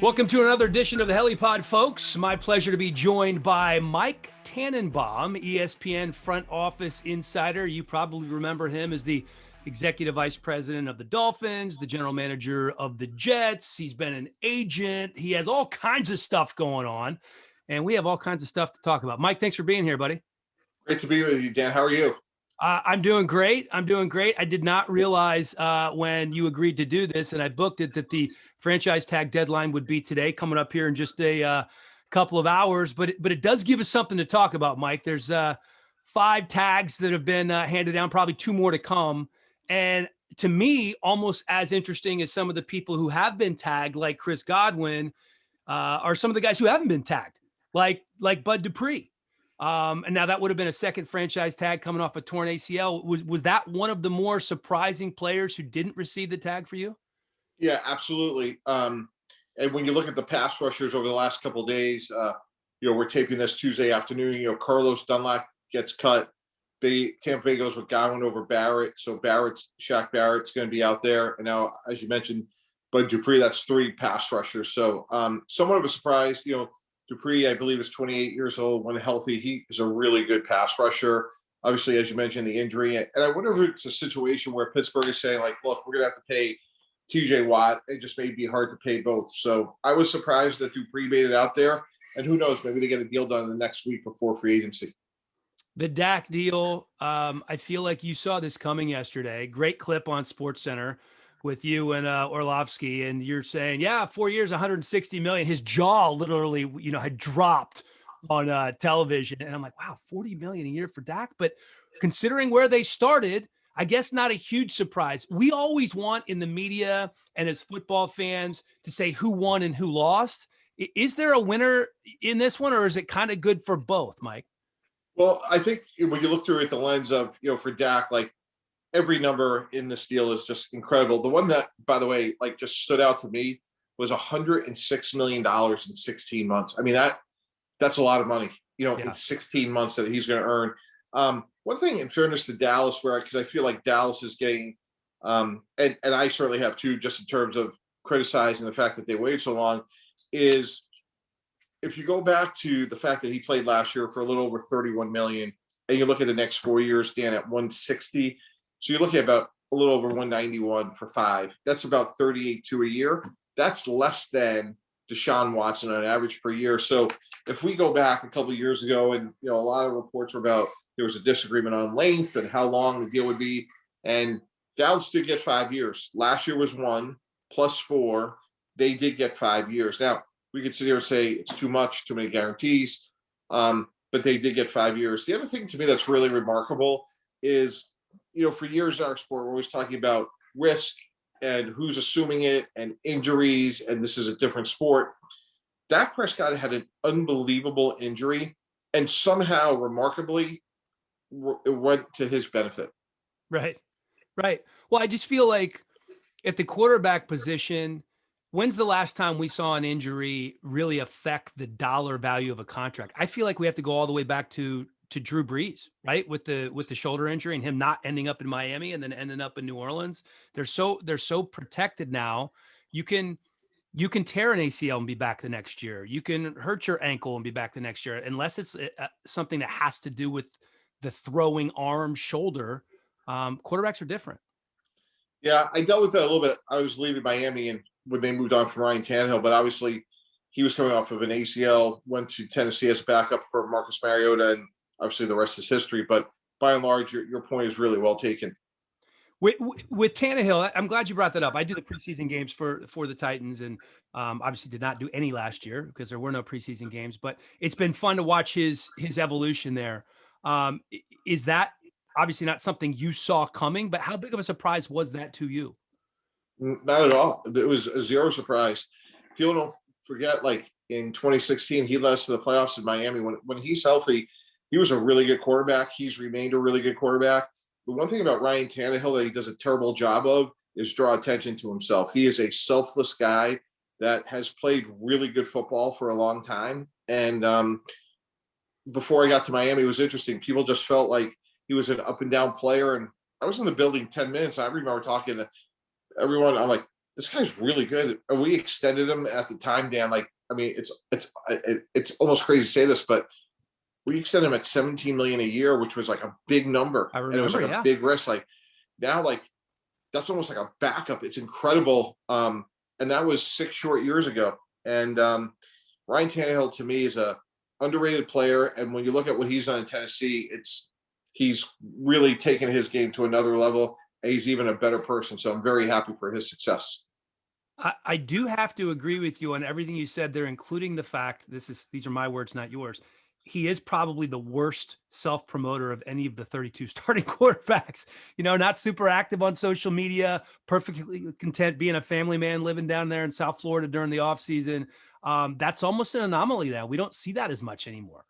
Welcome to another edition of the Helliepod, folks. My pleasure to be joined by Mike Tannenbaum, ESPN front office insider. You probably remember him as the executive vice president of the Dolphins, the general manager of the Jets. He's been an agent. He has all kinds of stuff going on, and we have all kinds of stuff to talk about. Mike, thanks for being here, buddy. Great to be with you, Dan. How are you? I'm doing great. I did not realize when you agreed to do this and I booked it that the franchise tag deadline would be today, coming up here in just a couple of hours. But it does give us something to talk about, Mike. There's 5 tags that have been handed down, probably 2 more to come. And to me, almost as interesting as some of the people who have been tagged, like Chris Godwin, are some of the guys who haven't been tagged, like Bud Dupree. And now that would have been a second franchise tag coming off a torn ACL. Was that one of the more surprising players who didn't receive the tag for you? Yeah, absolutely. And when you look at the pass rushers over the last couple of days, we're taping this Tuesday afternoon. Carlos Dunlap gets cut. Tampa Bay goes with Godwin over Barrett. So Shaq Barrett's going to be out there. And now, as you mentioned, Bud Dupree, that's 3 pass rushers. So somewhat of a surprise. Dupree, I believe, is 28 years old. When healthy, he is a really good pass rusher. Obviously, as you mentioned, the injury. And I wonder if it's a situation where Pittsburgh is saying, like, look, we're going to have to pay TJ Watt. It just may be hard to pay both. So I was surprised that Dupree made it out there. And who knows, maybe they get a deal done in the next week before free agency. The Dak deal, I feel like you saw this coming yesterday. Great clip on SportsCenter with you and Orlovsky, and you're saying, yeah, 4 years, 160 million. His jaw literally, had dropped on television. And I'm like, wow, 40 million a year for Dak. But considering where they started, I guess not a huge surprise. We always want in the media and as football fans to say who won and who lost. Is there a winner in this one, or is it kind of good for both, Mike? Well, I think when you look through it, the lens of, for Dak, like, every number in this deal is just incredible. The one that, by the way, just stood out to me was $106 million in 16 months. I mean, that's a lot of money, in 16 months that he's going to earn. One thing, in fairness to Dallas, because I feel like Dallas is getting, and I certainly have too, just in terms of criticizing the fact that they waited so long, is if you go back to the fact that he played last year for a little over 31 million, and you look at the next 4 years, Dan, at 160. So you're looking at about a little over 191 for 5. That's about 38.2 a year. That's less than DeShaun Watson on average per year. So if we go back a couple of years ago, and a lot of reports were about there was a disagreement on length and how long the deal would be, and Dallas did get 5 years. Last year was 1 plus 4. They did get 5 years. Now we could sit here and say it's too much, too many guarantees, but they did get 5 years. The other thing to me that's really remarkable is, for years in our sport, we're always talking about risk and who's assuming it and injuries, and this is a different sport. Dak Prescott had an unbelievable injury, and somehow, remarkably, it went to his benefit. Right. Well, I just feel like at the quarterback position, when's the last time we saw an injury really affect the dollar value of a contract? I feel like we have to go all the way back to Drew Brees, right? With the shoulder injury and him not ending up in Miami and then ending up in New Orleans. They're so protected now. You can tear an ACL and be back the next year. You can hurt your ankle and be back the next year, unless it's something that has to do with the throwing arm, shoulder. Quarterbacks are different. Yeah, I dealt with that a little bit. I was leaving Miami and when they moved on from Ryan Tannehill, but obviously he was coming off of an ACL, went to Tennessee as a backup for Marcus Mariota, and obviously the rest is history. But by and large, your point is really well taken. With Tannehill, I'm glad you brought that up. I do the preseason games for the Titans, and obviously did not do any last year because there were no preseason games. But it's been fun to watch his evolution there. Is that obviously not something you saw coming? But how big of a surprise was that to you? Not at all. It was a zero surprise. People don't forget, in 2016, he led us to the playoffs in Miami. When he's healthy, he was a really good quarterback. He's remained a really good quarterback. The one thing about Ryan Tannehill that he does a terrible job of is draw attention to himself. He is a selfless guy that has played really good football for a long time. And before I got to Miami, it was interesting. People just felt like he was an up and down player. And I was in the building 10 minutes. I remember talking to everyone. I'm like, this guy's really good. And we extended him at the time, Dan. Like, I mean, it's almost crazy to say this, but we extended him at $17 million a year, which was like a big number. I remember, and it was like a big risk. Like now, like that's almost like a backup. It's incredible. And that was 6 short years ago. And Ryan Tannehill to me is a underrated player. And when you look at what he's done in Tennessee, he's really taken his game to another level. And he's even a better person. So I'm very happy for his success. I do have to agree with you on everything you said there, including the fact these are my words, not yours. He is probably the worst self-promoter of any of the 32 starting quarterbacks. Not super active on social media, perfectly content being a family man living down there in South Florida during the offseason. That's almost an anomaly now. We don't see that as much anymore.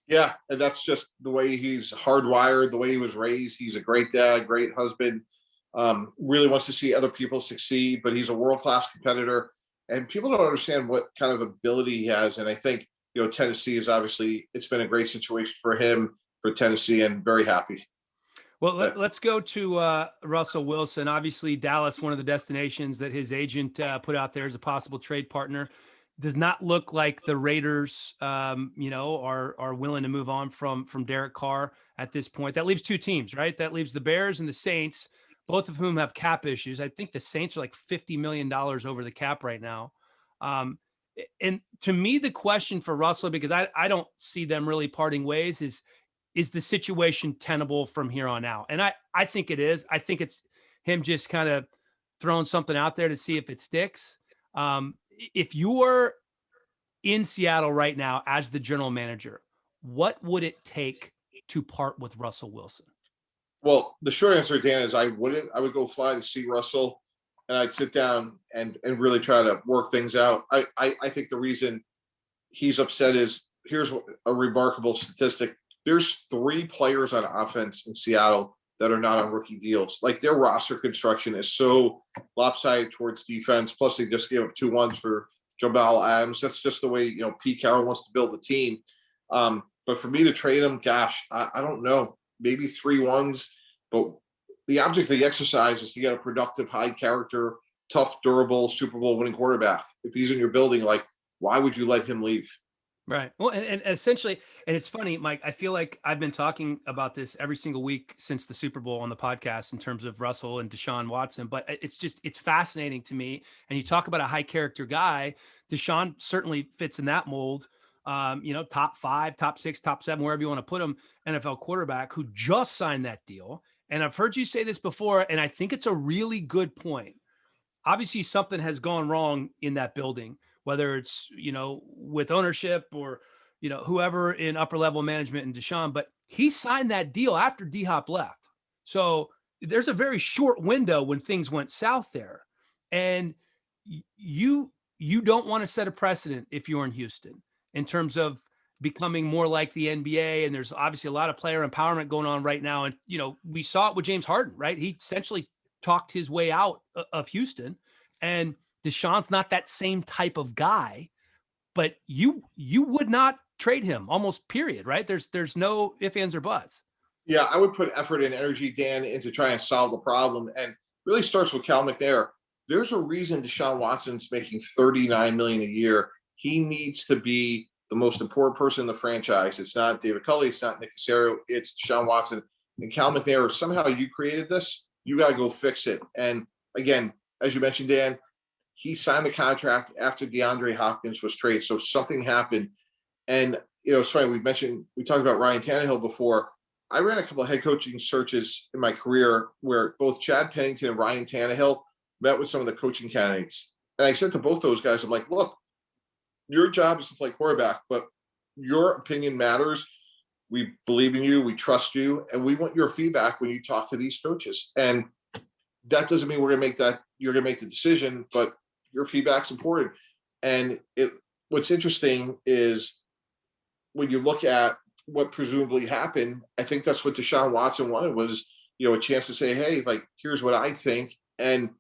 Yeah, and that's just the way he's hardwired, the way he was raised. He's a great dad, great husband. Really wants to see other people succeed, but he's a world-class competitor. And people don't understand what kind of ability he has. And I think, Tennessee is obviously, it's been a great situation for him, for Tennessee, and very happy. Well, let's go to Russell Wilson. Obviously, Dallas, one of the destinations that his agent put out there as a possible trade partner. Does not look like the Raiders, are willing to move on from Derek Carr at this point. That leaves two teams, right? That leaves the Bears and the Saints, both of whom have cap issues. I think the Saints are like $50 million over the cap right now. And to me, the question for Russell, because I don't see them really parting ways, is the situation tenable from here on out? And I think it is. I think it's him just kind of throwing something out there to see if it sticks. If you were in Seattle right now as the general manager, what would it take to part with Russell Wilson? Well, the short answer, Dan, is I wouldn't. I would go fly to see Russell, and I'd sit down and really try to work things out. I think the reason he's upset is, here's a remarkable statistic. There's 3 players on offense in Seattle that are not on rookie deals. Like, their roster construction is so lopsided towards defense. Plus, they just gave up 2 1s for Jamal Adams. That's just the way, Pete Carroll wants to build the team. But for me to trade him, gosh, I don't know. Maybe 3 1s. But the object of the exercise is to get a productive, high character, tough, durable, Super Bowl winning quarterback. If he's in your building, like, why would you let him leave? Right. Well, and essentially, and it's funny, Mike, I feel like I've been talking about this every single week since the Super Bowl on the podcast in terms of Russell and DeShaun Watson, but it's fascinating to me. And you talk about a high character guy, DeShaun certainly fits in that mold. Top 5, top 6, top 7, wherever you want to put him, NFL quarterback who just signed that deal. And I've heard you say this before, and I think it's a really good point. Obviously, something has gone wrong in that building, whether it's, with ownership or, whoever in upper level management and DeShaun, but he signed that deal after D-Hop left. So there's a very short window when things went south there. And you don't want to set a precedent if you're in Houston in terms of becoming more like the NBA. And there's obviously a lot of player empowerment going on right now. And, we saw it with James Harden, right? He essentially talked his way out of Houston, and DeShaun's not that same type of guy, but you would not trade him, almost, period, right? There's no ifs, ands, or buts. Yeah, I would put effort and energy, Dan, into trying to solve the problem. And really starts with Cal McNair. There's a reason DeShaun Watson's making $39 million a year. He needs to be the most important person in the franchise. It's not David Culley, it's not Nick Caserio, it's DeShaun Watson. And Cal McNair, somehow you created this, you got to go fix it. And again, as you mentioned, Dan, he signed the contract after DeAndre Hopkins was traded. So something happened. And, it's funny, we talked about Ryan Tannehill before. I ran a couple of head coaching searches in my career where both Chad Pennington and Ryan Tannehill met with some of the coaching candidates. And I said to both those guys, I'm like, look, your job is to play quarterback, but your opinion matters. We believe in you. We trust you. And we want your feedback when you talk to these coaches. And that doesn't mean you're going to make the decision, but your feedback's important. And what's interesting is when you look at what presumably happened, I think that's what DeShaun Watson wanted was, a chance to say, hey, like, here's what I think. And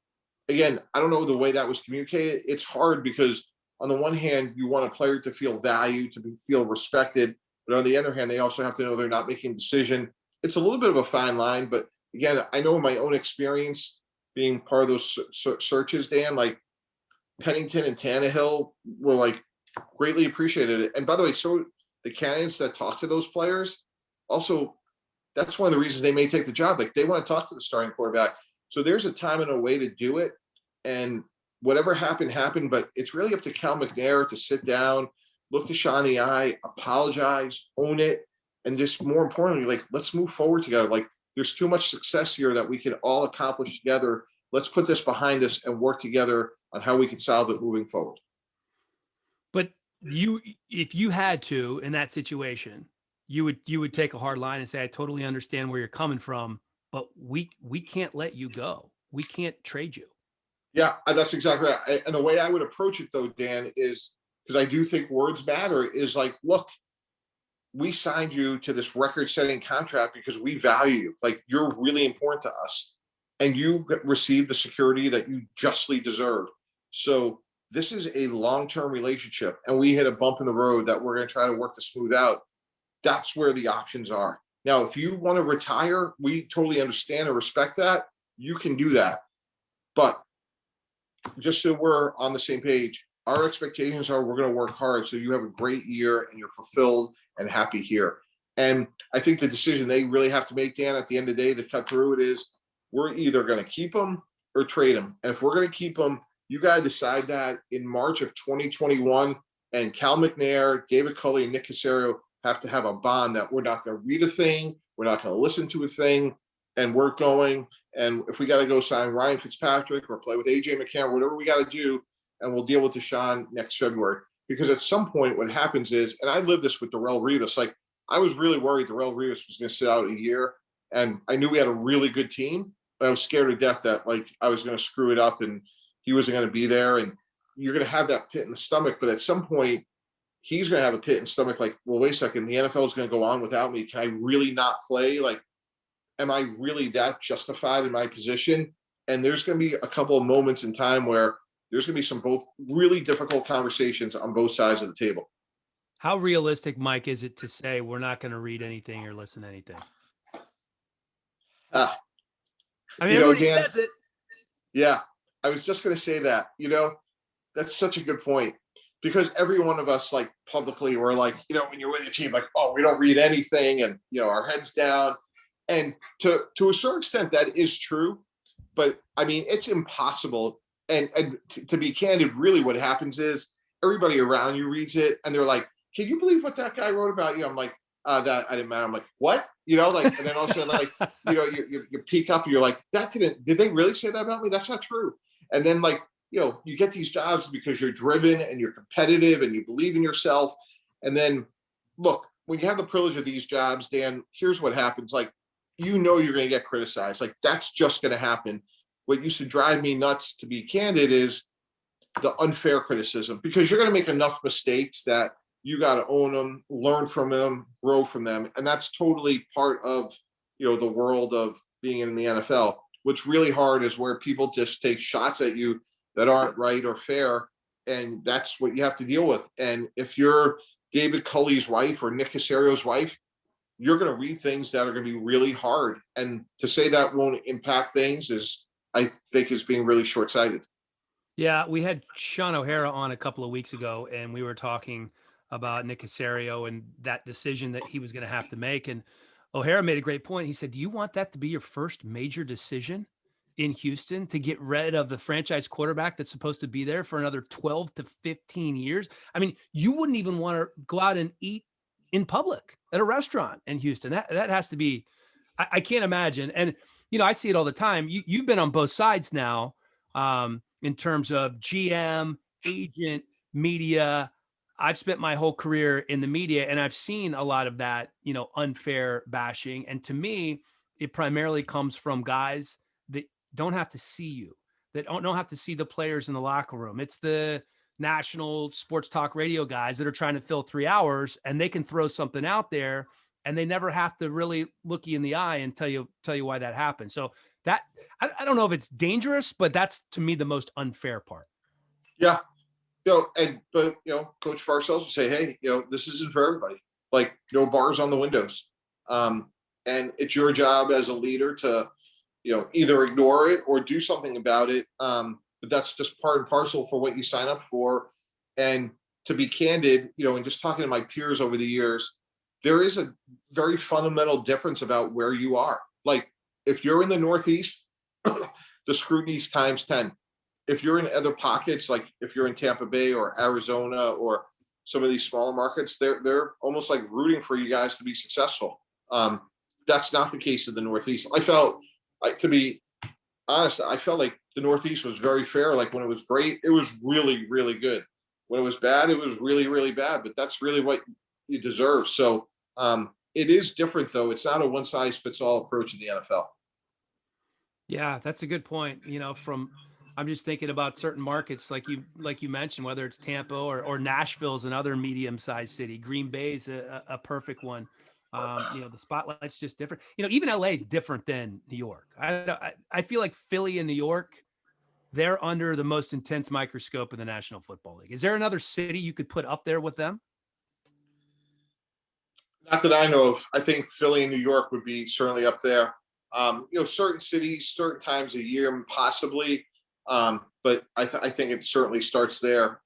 again, I don't know the way that was communicated. It's hard because on the one hand, you want a player to feel valued, feel respected. But on the other hand, they also have to know they're not making a decision. It's a little bit of a fine line. But again, I know in my own experience, being part of those searches, Dan. Like Pennington and Tannehill were like greatly appreciated it. And by the way, so the candidates that talk to those players also, that's one of the reasons they may take the job. Like they want to talk to the starting quarterback. So there's a time and a way to do it. And whatever happened. But it's really up to Cal McNair to sit down, look to Sean in the eye, apologize, own it, and just more importantly, like let's move forward together. Like there's too much success here that we can all accomplish together. Let's put this behind us and work together on how we can solve it moving forward. But if you had to in that situation, you would take a hard line and say, I totally understand where you're coming from, but we can't let you go. We can't trade you. Yeah, that's exactly right. And the way I would approach it though, Dan, is because I do think words matter, is like, look, we signed you to this record-setting contract because we value you. Like you're really important to us, and you received the security that you justly deserve. So this is a long-term relationship, and we hit a bump in the road that we're going to try to work to smooth out. That's where the options are. Now, if you want to retire, we totally understand and respect that. You can do that. But just so we're on the same page, our expectations are we're going to work hard so you have a great year and you're fulfilled and happy here. And I think the decision they really have to make, Dan, at the end of the day to cut through it is we're either going to keep them or trade them. And if we're going to keep them, you got to decide that in March of 2021. And Cal McNair, David Culley, and Nick Caserio have to have a bond that we're not going to read a thing, we're not going to listen to a thing, and we're going. And if we got to go sign Ryan Fitzpatrick or play with AJ McCarron, whatever we got to do, and we'll deal with DeShaun next February. Because at some point what happens is, and I lived this with Darrelle Revis, like I was really worried Darrelle Revis was going to sit out a year. And I knew we had a really good team, but I was scared to death that like I was going to screw it up and he wasn't going to be there. And you're going to have that pit in the stomach. But at some point, he's going to have a pit in the stomach. Like, well, wait a second, the NFL is going to go on without me. Can I really not play? Like, am I really that justified in my position? And there's going to be a couple of moments in time where there's going to be some both really difficult conversations on both sides of the table. How realistic, Mike, is it to say we're not going to read anything or listen to anything? I mean, everybody Dan, says it. Yeah, I was just going to say that. That's such a good point. Because every one of us, like publicly, we're like, when you're with your team, like, oh, we don't read anything, and our heads down. And to a certain extent, that is true. But I mean, it's impossible. And to be candid, really, what happens is everybody around you reads it, and they're like, "Can you believe what that guy wrote about you?" I'm like, "That I didn't matter." I'm like, "What?" And then all of a sudden, like, you peek up, and you're like, "Did they really say that about me? That's not true." And then, like, you get these jobs because you're driven and you're competitive and you believe in yourself. And then, look, when you have the privilege of these jobs, Dan, here's what happens. Like, you're going to get criticized. Like, that's just going to happen. What used to drive me nuts, to be candid, is the unfair criticism, because you're going to make enough mistakes that you got to own them, learn from them, grow from them. And that's totally part of, the world of being in the NFL. What's really hard is where people just take shots at you that aren't right or fair. And that's what you have to deal with. And if you're David Culley's wife or Nick Caserio's wife, you're going to read things that are going to be really hard. And to say that won't impact things I think is being really short-sighted. Yeah, we had Sean OHara on a couple of weeks ago, and we were talking about Nick Caserio and that decision that he was going to have to make. And OHara made a great point. He said, do you want that to be your first major decision in Houston, to get rid of the franchise quarterback that's supposed to be there for another 12 to 15 years? I mean, you wouldn't even want to go out and eat in public at a restaurant in Houston. That has to be, I can't imagine. And, I see it all the time. You've been on both sides now, in terms of GM, agent, media. I've spent my whole career in the media, and I've seen a lot of that, unfair bashing. And to me, it primarily comes from guys that don't have to see you, that don't have to see the players in the locker room. It's the national sports talk radio guys that are trying to fill 3 hours, and they can throw something out there and they never have to really look you in the eye and tell you why that happened. So that, I don't know if it's dangerous, but that's to me the most unfair part. Yeah. But Coach Parcells will say, hey, this isn't for everybody. Like, no bars on the windows. And it's your job as a leader to either ignore it or do something about it. But that's just part and parcel for what you sign up for. And to be candid, and just talking to my peers over the years, there is a very fundamental difference about where you are. Like if you're in the Northeast, the scrutiny's times 10. If you're in other pockets, like if you're in Tampa Bay or Arizona or some of these smaller markets, they're almost like rooting for you guys to be successful. That's not the case in the Northeast. I felt like, to be honest, I felt like the Northeast was very fair. Like when it was great, it was really, really good. When it was bad, it was really, really bad. But that's really what you deserve. So it is different, though. It's not a one size fits all approach in the NFL. Yeah, that's a good point. I'm just thinking about certain markets like you mentioned, whether it's Tampa or Nashville's another medium-sized city. Green Bay's a perfect one. The spotlight's just different. Even LA is different than New York. I feel like Philly and New York, they're under the most intense microscope in the National Football League. Is there another city you could put up there with them? Not that I know of. I think Philly and New York would be certainly up there. Certain cities, certain times a year, possibly. But I think it certainly starts there.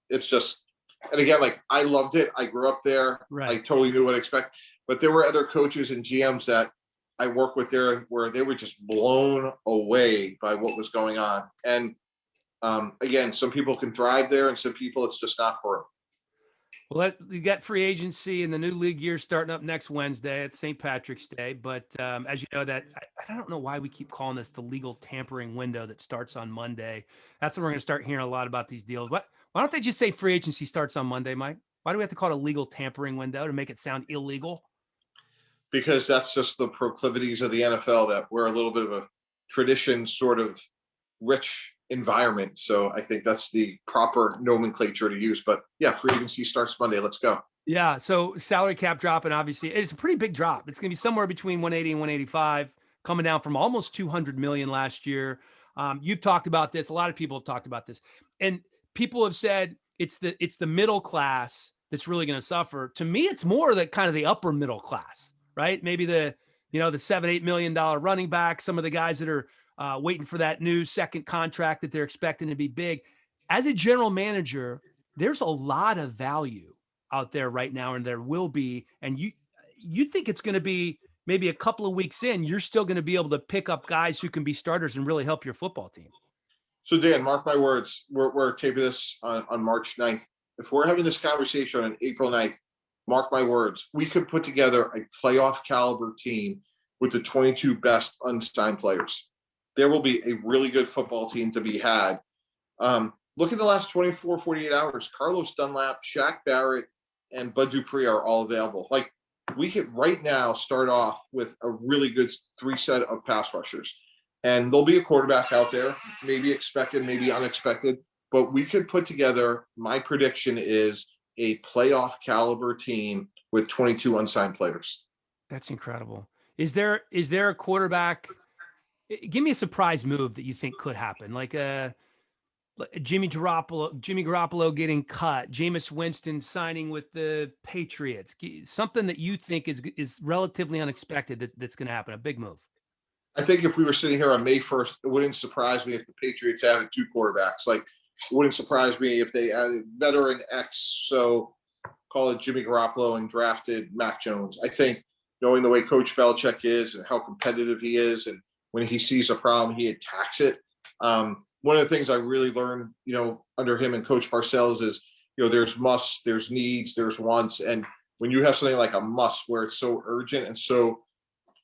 It's just, and again, like I loved it. I grew up there. Right. I totally knew what to expect. But there were other coaches and GMs that I worked with there where they were just blown away by what was going on. And again, some people can thrive there, and some people it's just not for them. Well, you got free agency and the new league year starting up next Wednesday. It's St. Patrick's Day. But as you know, that I don't know why we keep calling this the legal tampering window that starts on Monday. That's when we're going to start hearing a lot about these deals. Why don't they just say free agency starts on Monday, Mike? Why do we have to call it a legal tampering window to make it sound illegal? Because that's just the proclivities of the NFL, that we're a little bit of a tradition sort of rich environment. So I think that's the proper nomenclature to use. But yeah, free agency starts Monday. Let's go. Yeah. So salary cap dropping, obviously, it's a pretty big drop. It's going to be somewhere between 180 and 185, coming down from almost 200 million last year. You've talked about this. A lot of people have talked about this, and people have said it's the middle class that's really going to suffer. To me, it's more the kind of the upper middle class, right? Maybe the $7-8 million running back, some of the guys that are waiting for that new second contract that they're expecting to be big. As a general manager, there's a lot of value out there right now, and there will be. And you think it's going to be maybe a couple of weeks in, you're still going to be able to pick up guys who can be starters and really help your football team. So Dan, mark my words, we're taping this on March 9th. If we're having this conversation on April 9th, mark my words, we could put together a playoff caliber team with the 22 best unsigned players. There will be a really good football team to be had. Look at the last 24, 48 hours. Carlos Dunlap, Shaq Barrett, and Bud Dupree are all available. Like, we could right now start off with a really good three set of pass rushers. And there'll be a quarterback out there, maybe expected, maybe unexpected. But we could put together, my prediction is, a playoff caliber team with 22 unsigned players. That's incredible. Is there a quarterback? Give me a surprise move that you think could happen, like Jimmy Garoppolo getting cut, Jameis Winston signing with the Patriots, something that you think is relatively unexpected that's going to happen, a big move. I think if we were sitting here on May 1st, it wouldn't surprise me if the Patriots added two quarterbacks. Like, it wouldn't surprise me if they added veteran X, so call it Jimmy Garoppolo, and drafted Mac Jones. I think, knowing the way Coach Belichick is and how competitive he is, and when he sees a problem, he attacks it. One of the things I really learned, under him and Coach Parcells is, there's musts, there's needs, there's wants. And when you have something like a must where it's so urgent and so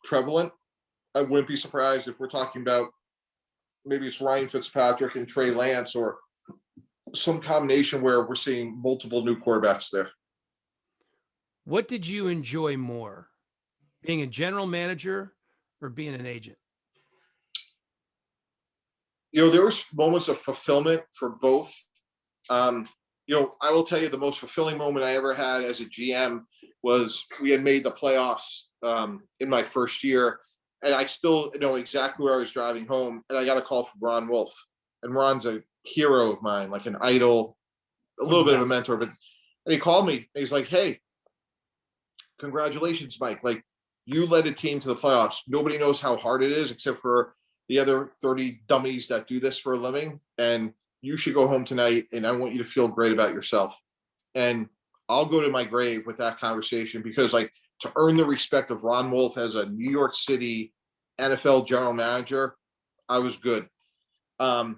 prevalent, I wouldn't be surprised if we're talking about maybe it's Ryan Fitzpatrick and Trey Lance, or some combination where we're seeing multiple new quarterbacks there. What did you enjoy more, being a general manager or being an agent? There was moments of fulfillment for both. I will tell you, the most fulfilling moment I ever had as a GM was we had made the playoffs in my first year, and I still know exactly where I was driving home, and I got a call from Ron Wolf. And Ron's a hero of mine, like an idol, a little bit of a mentor. And he called me, and he's like, "Hey, congratulations, Mike. Like, You led a team to the playoffs. Nobody knows how hard it is except for the other 30 dummies that do this for a living. And you should go home tonight, and I want you to feel great about yourself. And I'll go to my grave with that conversation, because like, to earn the respect of Ron Wolf as a New York City NFL general manager, I was good. I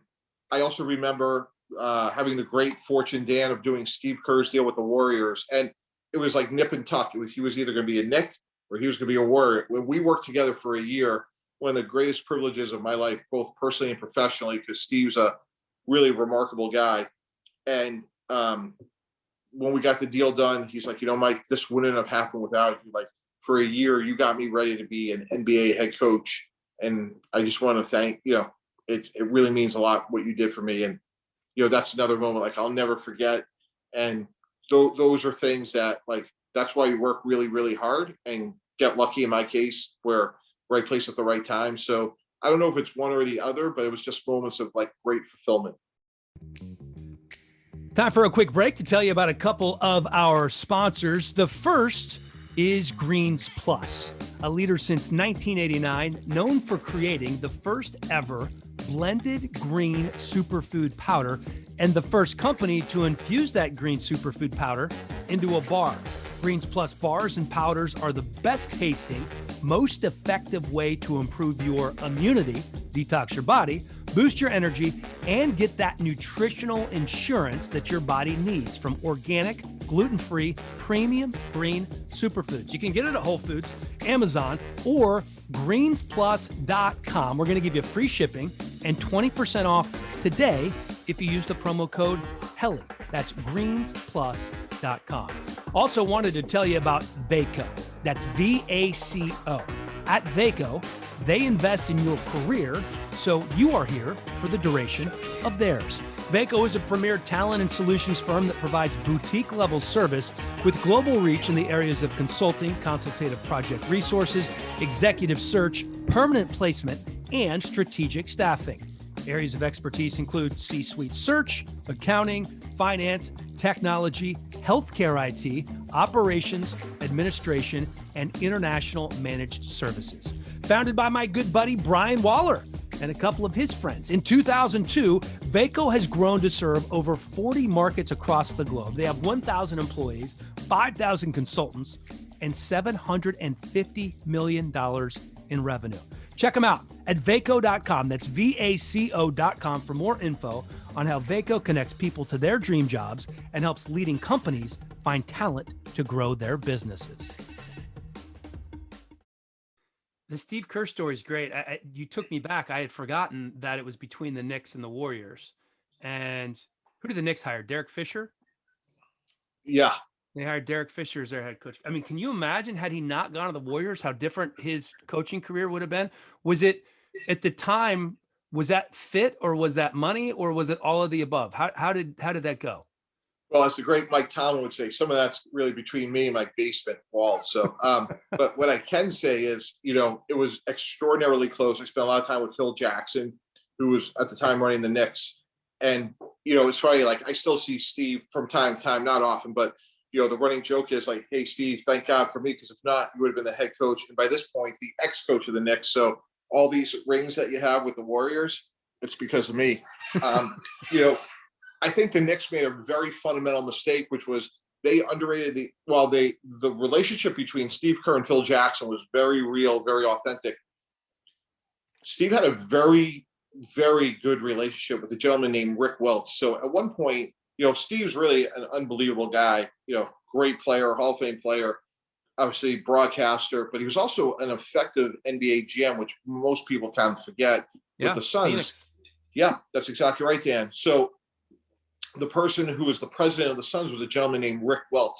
also remember having the great fortune, Dan, of doing Steve Kerr's deal with the Warriors. And it was like nip and tuck. He was either going to be a Knick or he was going to be a Warrior. When we worked together for a year, one of the greatest privileges of my life, both personally and professionally, because Steve's a really remarkable guy. And when we got the deal done, he's like, Mike, this wouldn't have happened without you. Like, for a year, you got me ready to be an NBA head coach. And I just want to thank, it really means a lot what you did for me. And, that's another moment like I'll never forget. And those are things that, like, that's why you work really, really hard and get lucky, in my case, where right place at the right time. So I don't know if it's one or the other, but it was just moments of like great fulfillment. Time for a quick break to tell you about a couple of our sponsors. The first is Greens Plus, a leader since 1989, known for creating the first ever blended green superfood powder and the first company to infuse that green superfood powder into a bar. Greens Plus bars and powders are the best tasting, most effective way to improve your immunity, detox your body, boost your energy, and get that nutritional insurance that your body needs from organic, gluten-free, premium green superfoods. You can get it at Whole Foods, Amazon, or greensplus.com. We're going to give you free shipping and 20% off today if you use the promo code HELLY. That's greensplus.com. Also wanted to tell you about Vaco. That's VACO. At Vaco, they invest in your career, so you are here for the duration of theirs. Vaco is a premier talent and solutions firm that provides boutique-level service with global reach in the areas of consulting, consultative project resources, executive search, permanent placement, and strategic staffing. Areas of expertise include C-suite search, accounting, finance, technology, healthcare IT, operations, administration, and international managed services. Founded by my good buddy Brian Waller and a couple of his friends. In 2002, Vaco has grown to serve over 40 markets across the globe. They have 1,000 employees, 5,000 consultants, and $750 million in revenue. Check them out at vaco.com. That's VACO.com for more info on how Vaco connects people to their dream jobs and helps leading companies find talent to grow their businesses. The Steve Kerr story is great. You took me back. I had forgotten that it was between the Knicks and the Warriors. And who did the Knicks hire? Derek Fisher? Yeah. They hired Derek Fisher as their head coach. I mean, can you imagine, had he not gone to the Warriors, how different his coaching career would have been? Was it, at the time, was that fit, or was that money, or was it all of the above? How did that go? Well, as the great Mike Tomlin would say, some of that's really between me and my basement walls. So, but what I can say is, it was extraordinarily close. I spent a lot of time with Phil Jackson, who was at the time running the Knicks. And, it's funny, like I still see Steve from time to time, not often, but the running joke is like, hey, Steve, thank God for me, because if not, you would have been the head coach. And by this point, the ex-coach of the Knicks. So all these rings that you have with the Warriors, it's because of me. I think the Knicks made a very fundamental mistake, which was they underrated the relationship between Steve Kerr and Phil Jackson was very real, very authentic. Steve had a very, very good relationship with a gentleman named Rick Welch. So at one point, Steve's really an unbelievable guy, great player, Hall of Fame player, obviously broadcaster, but he was also an effective NBA GM, which most people kind of forget with the Suns. Phoenix. Yeah, that's exactly right, Dan. So the person who was the president of the Suns was a gentleman named Rick Welch.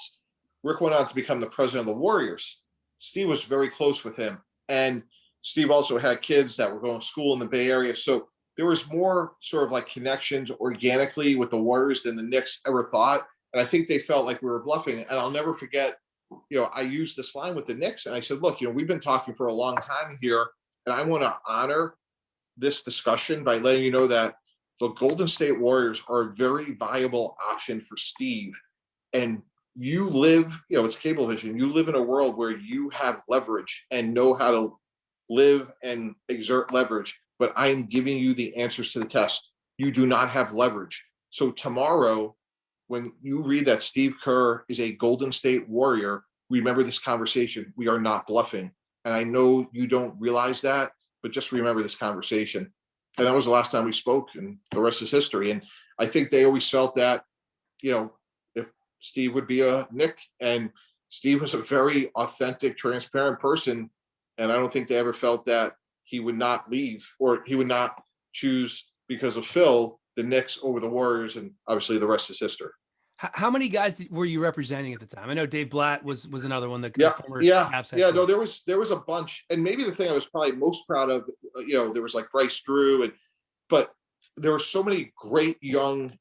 Rick went on to become the president of the Warriors. Steve was very close with him. And Steve also had kids that were going to school in the Bay Area. So there was more sort of like connections organically with the Warriors than the Knicks ever thought. And I think they felt like we were bluffing. And I'll never forget, I used this line with the Knicks and I said, look, we've been talking for a long time here, and I want to honor this discussion by letting you know that the Golden State Warriors are a very viable option for Steve. And you live, it's Cablevision. You live in a world where you have leverage and know how to live and exert leverage, but I am giving you the answers to the test. You do not have leverage. So tomorrow, when you read that Steve Kerr is a Golden State Warrior, remember this conversation. We are not bluffing. And I know you don't realize that, but just remember this conversation. And that was the last time we spoke, and the rest is history. And I think they always felt that, if Steve would be a Knick, and Steve was a very authentic, transparent person. And I don't think they ever felt that he would not leave, or he would not choose, because of Phil, the Knicks over the Warriors. And obviously the rest is history. How many guys were you representing at the time? I know Dave Blatt was another one. The former Cavs head coach. No, there was a bunch, and maybe the thing I was probably most proud of, there was like Bryce Drew, but there were so many great young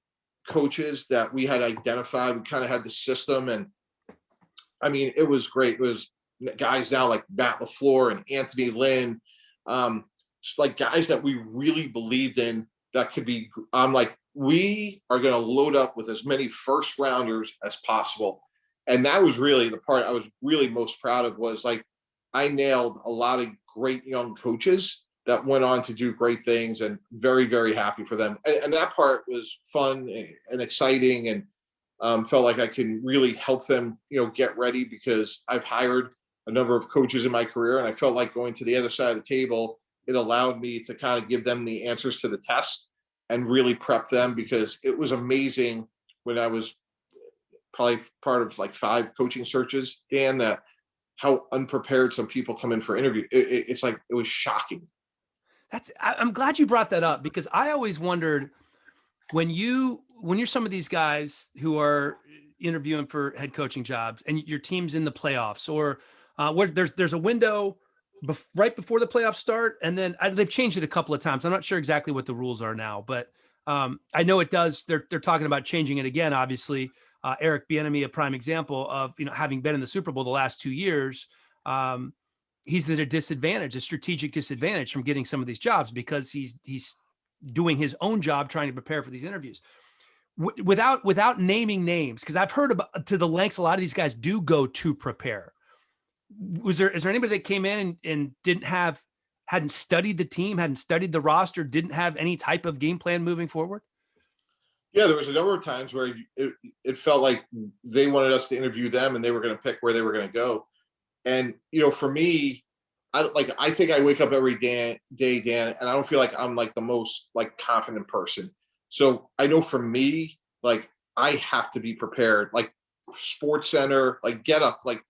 coaches that we had identified. We kind of had the system, and I mean, it was great. It was guys now like Matt LaFleur and Anthony Lynn, like guys that we really believed in that could be. I'm like, we are going to load up with as many first rounders as possible. And that was really the part I was really most proud of, was like, I nailed a lot of great young coaches that went on to do great things, and very, very happy for them. And that part was fun and exciting, and felt like I can really help them, get ready, because I've hired a number of coaches in my career, and I felt like going to the other side of the table, it allowed me to kind of give them the answers to the test and really prep them, because it was amazing when I was probably part of like 5 coaching searches, Dan, that how unprepared some people come in for interview. It's like, it was shocking. I'm glad you brought that up, because I always wondered, when you're some of these guys who are interviewing for head coaching jobs, and your team's in the playoffs, or where there's a window right before the playoffs start, and then they've changed it a couple of times. I'm not sure exactly what the rules are now, but I know it does. They're talking about changing it again. Obviously, Eric Bieniemy, a prime example of having been in the Super Bowl the last 2 years. He's at a disadvantage, a strategic disadvantage from getting some of these jobs, because he's doing his own job trying to prepare for these interviews without naming names, because I've heard about to the lengths a lot of these guys do go to prepare. Is there anybody that came in and hadn't studied the team, hadn't studied the roster, didn't have any type of game plan moving forward? Yeah, there was a number of times where it felt like they wanted us to interview them, and they were going to pick where they were going to go. And, for me, I think I wake up every day, Dan, and I don't feel like I'm like the most like confident person. So I know for me, like, I have to be prepared, like Sports Center, like Get Up, like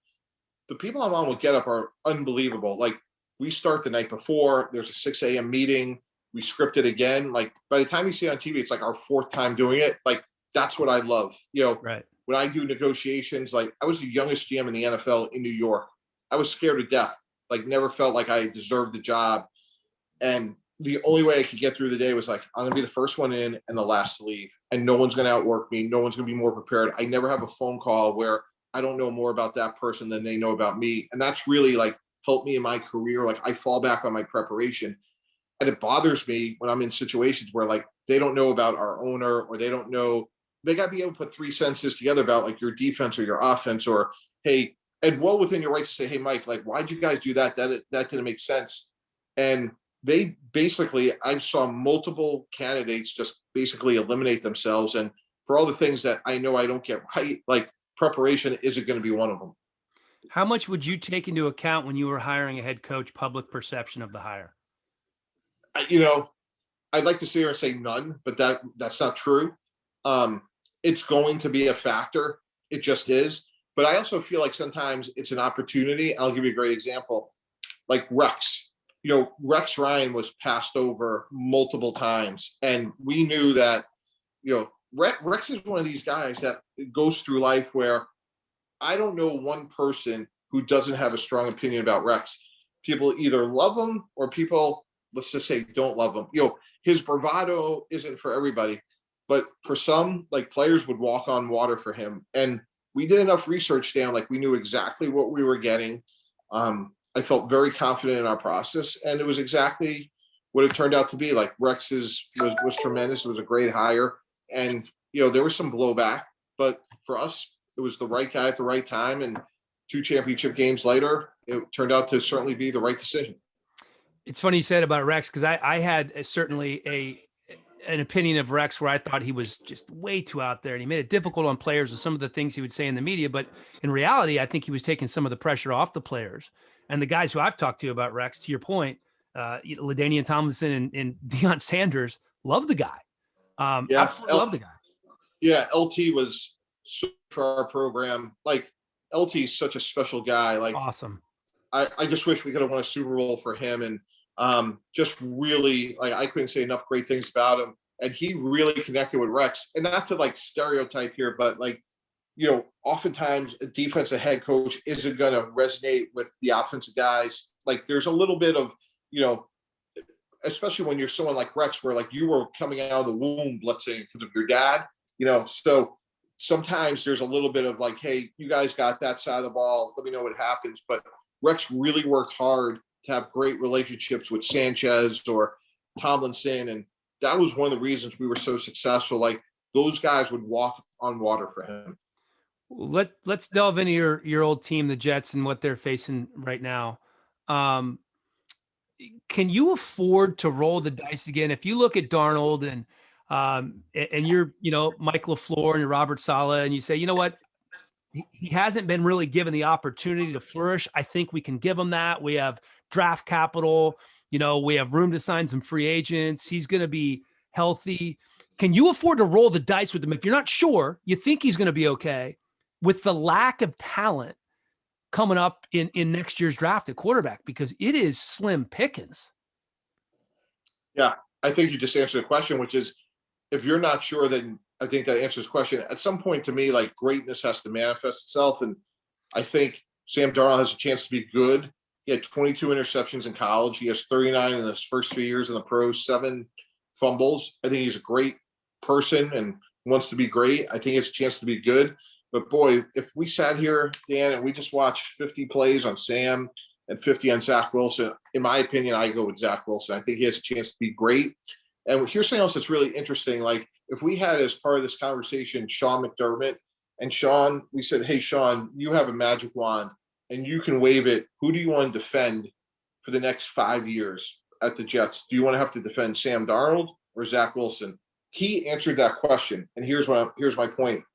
the people I'm on with Get Up are unbelievable. Like, we start the night before, there's a 6 a.m. meeting. We script it again. Like, by the time you see it on TV, it's like our 4th time doing it. Like, that's what I love. Right. When I do negotiations, like, I was the youngest GM in the NFL in New York. I was scared to death, like, never felt like I deserved the job. And the only way I could get through the day was like, I'm going to be the first one in and the last to leave. And no one's going to outwork me. No one's going to be more prepared. I never have a phone call where I don't know more about that person than they know about me. And that's really like helped me in my career. Like, I fall back on my preparation. And it bothers me when I'm in situations where like they don't know about our owner, or they don't know, they got to be able to put 3 sentences together about like your defense or your offense, or, hey, and well within your rights to say, hey, Mike, like, why'd you guys do that? That didn't make sense. And they basically, I saw multiple candidates just basically eliminate themselves. And for all the things that I know I don't get right, like preparation isn't going to be one of them. How much would you take into account when you were hiring a head coach, public perception of the hire? I'd like to sit here and say none, but that's not true. It's going to be a factor. It just is. But I also feel like sometimes it's an opportunity. I'll give you a great example. Like Rex. Rex Ryan was passed over multiple times. And we knew that, Rex is one of these guys that goes through life where I don't know one person who doesn't have a strong opinion about Rex. People either love him, or people, let's just say, don't love him. His bravado isn't for everybody. But for some, like, players would walk on water for him. And we did enough research down, like, we knew exactly what we were getting. I felt very confident in our process, and it was exactly what it turned out to be. Like, Rex was tremendous. It was a great hire. And, there was some blowback, but for us, it was the right guy at the right time. And 2 championship games later, it turned out to certainly be the right decision. It's funny you said about Rex, because I had certainly an opinion of Rex where I thought he was just way too out there, and he made it difficult on players with some of the things he would say in the media. But in reality, I think he was taking some of the pressure off the players. And the guys who I've talked to about Rex, to your point, LaDainian Tomlinson and Deion Sanders, love the guy. Absolutely love the guy. Yeah, LT was so for our program. Like, LT is such a special guy. Like, awesome. I just wish we could have won a Super Bowl for him. And just really, like, I couldn't say enough great things about him. And he really connected with Rex. And not to like stereotype here, but like, you know, oftentimes a defensive head coach isn't going to resonate with the offensive guys. Like, there's a little bit of, you know, especially when you're someone like Rex, where like you were coming out of the womb, let's say, because of your dad, you know, so sometimes there's a little bit of like, hey, you guys got that side of the ball, let me know what happens. But Rex really worked hard to have great relationships with Sanchez or Tomlinson. And that was one of the reasons we were so successful. Like, those guys would walk on water for him. Let's delve into your old team, the Jets, and what they're facing right now. Can you afford to roll the dice again? If you look at Darnold and you're, you know, Mike LaFleur and Robert Saleh, and you say, you know what, he hasn't been really given the opportunity to flourish. I think we can give him that. We have draft capital, you know, we have room to sign some free agents. He's going to be healthy. Can you afford to roll the dice with him? If you're not sure, you think he's going to be okay, with the lack of talent coming up in next year's draft at quarterback, because it is slim pickings. Yeah, I think you just answered the question, which is, if you're not sure, then I think that answers the question. At some point, to me, like, greatness has to manifest itself. And I think Sam Darnold has a chance to be good. He had 22 interceptions in college. He has 39 in his first 3 years in the pros, 7 fumbles. I think he's a great person and wants to be great. I think he has a chance to be good. But boy, if we sat here, Dan, and we just watched 50 plays on Sam and 50 on Zach Wilson, in my opinion, I go with Zach Wilson. I think he has a chance to be great. And here's something else that's really interesting. Like, if we had, as part of this conversation, Sean McDermott, and Sean, we said, hey, Sean, you have a magic wand and you can wave it. Who do you want to defend for the next 5 years at the Jets? Do you want to have to defend Sam Darnold or Zach Wilson? He answered that question. And here's my point.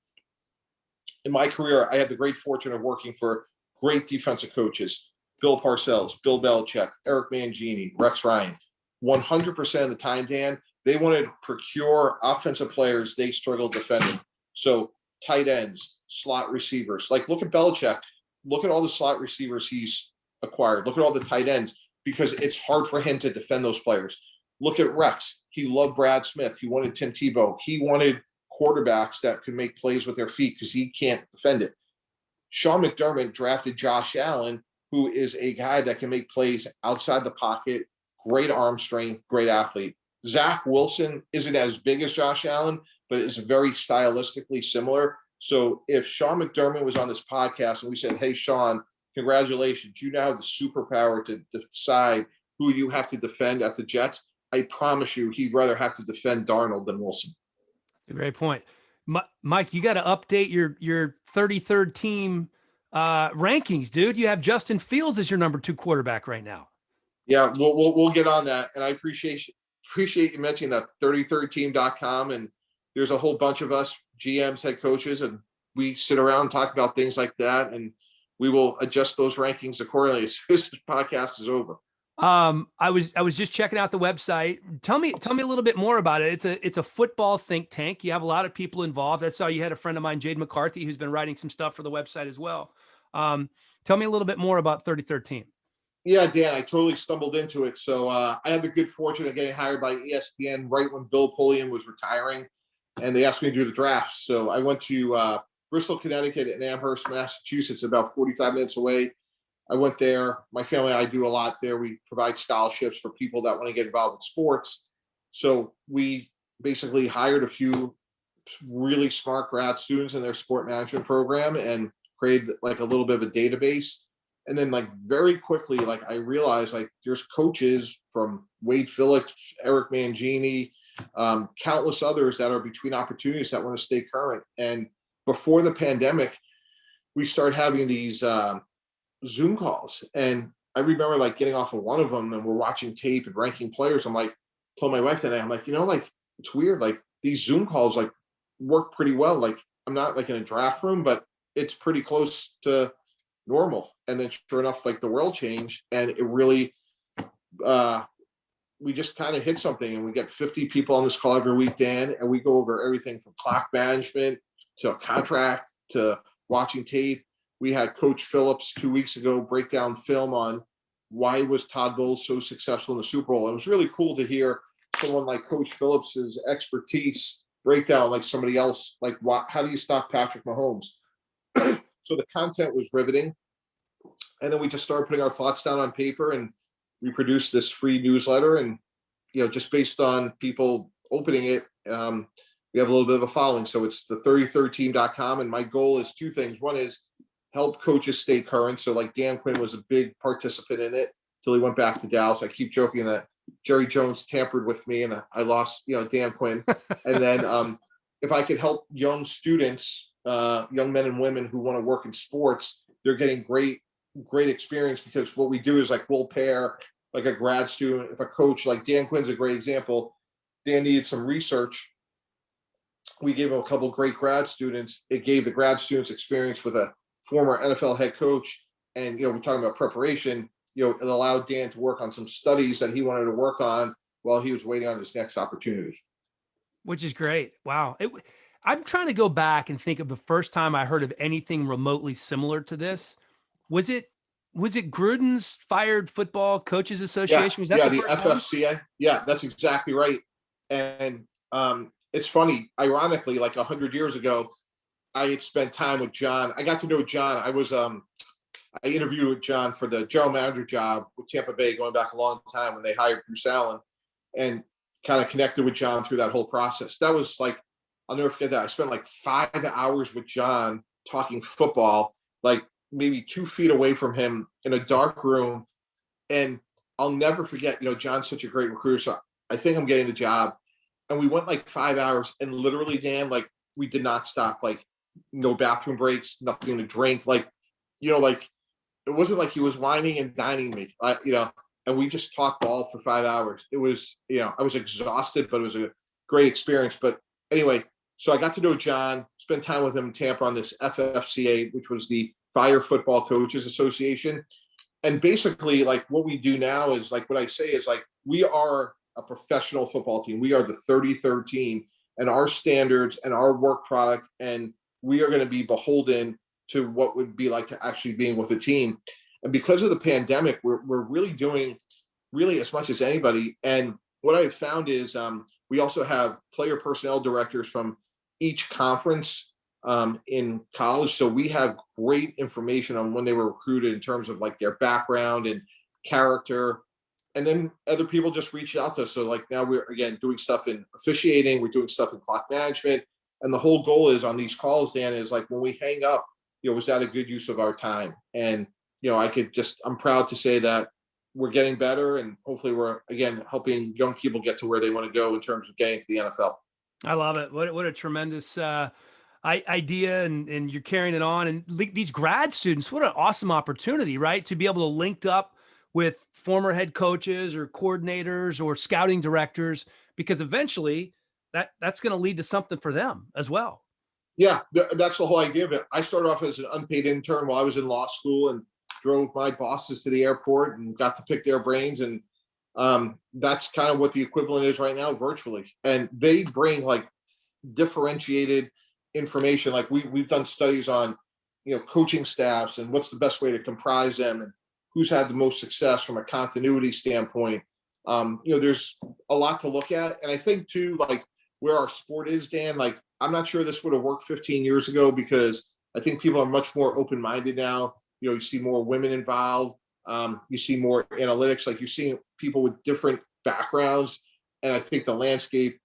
In my career, I had the great fortune of working for great defensive coaches: Bill Parcells, Bill Belichick, Eric Mangini, Rex Ryan. 100% of the time, Dan, they wanted to procure offensive players they struggled defending. So tight ends, slot receivers. Like, look at Belichick. Look at all the slot receivers he's acquired. Look at all the tight ends, because it's hard for him to defend those players. Look at Rex. He loved Brad Smith. He wanted Tim Tebow. He wanted quarterbacks that could make plays with their feet because he can't defend it. Sean McDermott drafted Josh Allen, who is a guy that can make plays outside the pocket, great arm strength, great athlete. Zach Wilson isn't as big as Josh Allen, but is very stylistically similar. So if Sean McDermott was on this podcast and we said, hey, Sean, congratulations, you now have the superpower to decide who you have to defend at the Jets, I promise you he'd rather have to defend Darnold than Wilson. That's a great point. Mike, you got to update your 33rd team rankings, dude. You have Justin Fields as your number 2 quarterback right now. Yeah, we'll get on that. And I appreciate you mentioning that, 33rdteam.com. And there's a whole bunch of us, GMs, head coaches, and we sit around and talk about things like that. And we will adjust those rankings accordingly as soon as this podcast is over. I was just checking out the website. Tell me a little bit more about it. It's a football think tank. You have a lot of people involved. I saw you had a friend of mine, Jade McCarthy, who's been writing some stuff for the website as well. Tell me a little bit more about 33rd Team. Yeah, Dan, I totally stumbled into it. So I had the good fortune of getting hired by ESPN right when Bill Pulliam was retiring, and they asked me to do the draft. So I went to Bristol, Connecticut, and Amherst, Massachusetts, about 45 minutes away. I went there. My family and I do a lot there. We provide scholarships for people that want to get involved in sports. So we basically hired a few really smart grad students in their sport management program and created like a little bit of a database. And then like very quickly, like I realized like there's coaches from Wade Phillips, Eric Mangini, countless others that are between opportunities that want to stay current. And before the pandemic, we started having these Zoom calls. And I remember like getting off of one of them and we're watching tape and ranking players. I'm like, told my wife that I'm like, like it's weird. Like these Zoom calls like work pretty well. Like I'm not like in a draft room, but it's pretty close to normal. And then sure enough, like the world changed and it really, we just kind of hit something, and we get 50 people on this call every week, Dan, and we go over everything from clock management to a contract to watching tape. We had Coach Phillips 2 weeks ago break down film on why was Todd Bowles so successful in the Super Bowl. It was really cool to hear someone like Coach Phillips's expertise break down like somebody else, like how do you stop Patrick Mahomes? So the content was riveting. And then we just started putting our thoughts down on paper, and we produced this free newsletter. And, just based on people opening it, we have a little bit of a following. So it's the 33rd-team.com. And my goal is two things. One is help coaches stay current. So like Dan Quinn was a big participant in it till he went back to Dallas. I keep joking that Jerry Jones tampered with me and I lost, Dan Quinn. And then if I could help young students, young men and women who want to work in sports, they're getting great experience, because what we do is like we'll pair like a grad student. If a coach like Dan Quinn's a great example, Dan needed some research. We gave him a couple of great grad students. It gave the grad students experience with a former NFL head coach. And, we're talking about preparation, it allowed Dan to work on some studies that he wanted to work on while he was waiting on his next opportunity. Which is great. Wow. I'm trying to go back and think of the first time I heard of anything remotely similar to this. Was it Gruden's Fired Football Coaches Association? Was that the first FFCA? one? Yeah, that's exactly right. And it's funny, ironically, like 100 years ago, I had spent time with John. I got to know John. I interviewed with John for the general manager job with Tampa Bay going back a long time when they hired Bruce Allen, and kind of connected with John through that whole process. That was like, I'll never forget that. I spent like 5 hours with John talking football, like maybe 2 feet away from him in a dark room. And I'll never forget, John's such a great recruiter. So I think I'm getting the job. And we went like 5 hours, and literally, Dan, like we did not stop, like no bathroom breaks, nothing to drink. Like, like it wasn't like he was whining and dining me, and we just talked ball for 5 hours. It was, I was exhausted, but it was a great experience. But anyway, so I got to know John, spent time with him in Tampa on this FFCA, which was the Fire Football Coaches Association. And basically, like what we do now is like, what I say is like, we are a professional football team. We are the 33rd team, and our standards and our work product, and we are going to be beholden to what would be like to actually being with a team. And because of the pandemic, we're really doing really as much as anybody. And what I've found is we also have player personnel directors from each conference in college. So we have great information on when they were recruited in terms of like their background and character. And then other people just reach out to us. So like now we're, again, doing stuff in officiating, we're doing stuff in clock management. And the whole goal is on these calls, Dan, is like when we hang up, was that a good use of our time? And, I'm proud to say that we're getting better, and hopefully we're, again, helping young people get to where they want to go in terms of getting to the NFL. I love it. What a tremendous idea, and you're carrying it on. And these grad students, what an awesome opportunity, right? To be able to link up with former head coaches or coordinators or scouting directors, because eventually that's going to lead to something for them as well. Yeah, that's the whole idea of it. I started off as an unpaid intern while I was in law school, and drove my bosses to the airport and got to pick their brains. And that's kind of what the equivalent is right now, virtually. And they bring like differentiated information. Like we've done studies on, coaching staffs and what's the best way to comprise them, and who's had the most success from a continuity standpoint. There's a lot to look at. And I think too, like where our sport is, Dan, like I'm not sure this would have worked 15 years ago, because I think people are much more open-minded now. You see more women involved. You see more analytics. Like you see people with different backgrounds. And I think the landscape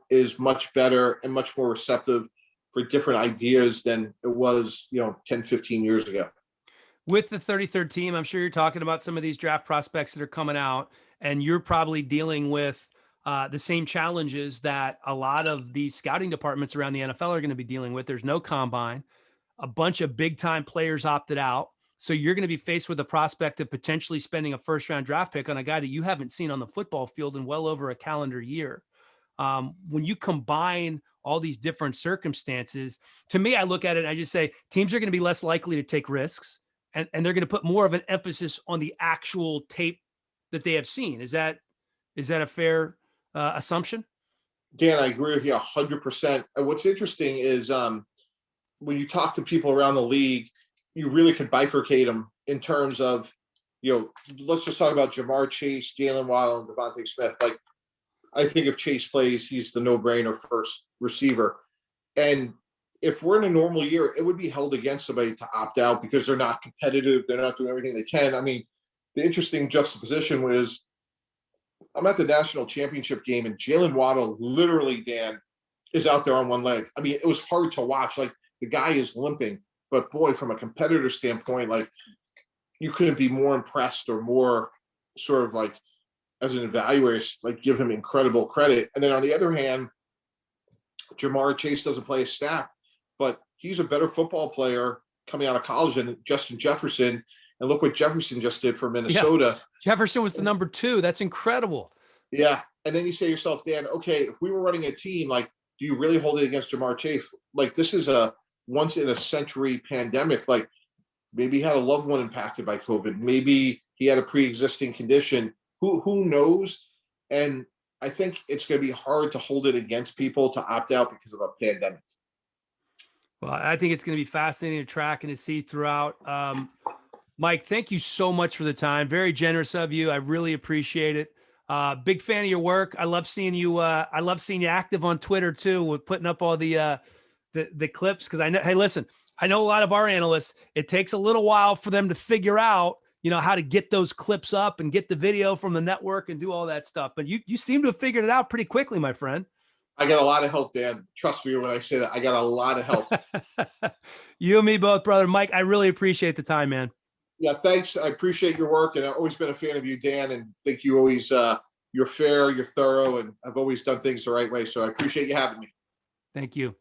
is much better and much more receptive for different ideas than it was, 10, 15 years ago. With the 33rd team, I'm sure you're talking about some of these draft prospects that are coming out, and you're probably dealing with the same challenges that a lot of these scouting departments around the NFL are going to be dealing with. There's no combine. a bunch of big time players opted out. So you're going to be faced with the prospect of potentially spending a first round draft pick on a guy that you haven't seen on the football field in well over a calendar year. When you combine all these different circumstances, to me, I look at it and I just say teams are going to be less likely to take risks, and they're going to put more of an emphasis on the actual tape that they have seen. Is that a fair assumption? Dan, I agree with you 100%. And what's interesting is when you talk to people around the league, you really could bifurcate them in terms of, let's just talk about Jamar Chase, Jalen Waddle, and Devontae Smith. Like, I think if Chase plays, he's the no-brainer first receiver. And if we're in a normal year, it would be held against somebody to opt out because they're not competitive. They're not doing everything they can. I mean, the interesting juxtaposition was I'm at the national championship game and Jalen Waddle literally, Dan, is out there on one leg. I mean, it was hard to watch. Like, the guy is limping. But, boy, from a competitor standpoint, like, you couldn't be more impressed or more sort of like, as an evaluator, like, give him incredible credit. And then on the other hand, Jamar Chase doesn't play a snap, but he's a better football player coming out of college than Justin Jefferson. And look what Jefferson just did for Minnesota. Yeah. Jefferson was the number 2. That's incredible. Yeah. And then you say to yourself, Dan, okay, if we were running a team, like, do you really hold it against Jamar Chase? Like, this is a once in a century pandemic. Like, maybe he had a loved one impacted by COVID. Maybe he had a pre-existing condition. Who knows? And I think it's going to be hard to hold it against people to opt out because of a pandemic. Well, I think it's going to be fascinating to track and to see throughout. Mike, thank you so much for the time. Very generous of you. I really appreciate it. Big fan of your work. I love seeing you. I love seeing you active on Twitter too, with putting up all the clips. Cause I know, hey, listen, I know a lot of our analysts, it takes a little while for them to figure out, how to get those clips up and get the video from the network and do all that stuff. But you seem to have figured it out pretty quickly, my friend. I got a lot of help, Dan. Trust me when I say that. I got a lot of help. You and me both, brother. Mike, I really appreciate the time, man. Yeah, thanks. I appreciate your work, and I've always been a fan of you, Dan, and think you always, you're fair, you're thorough, and I've always done things the right way. So I appreciate you having me. Thank you.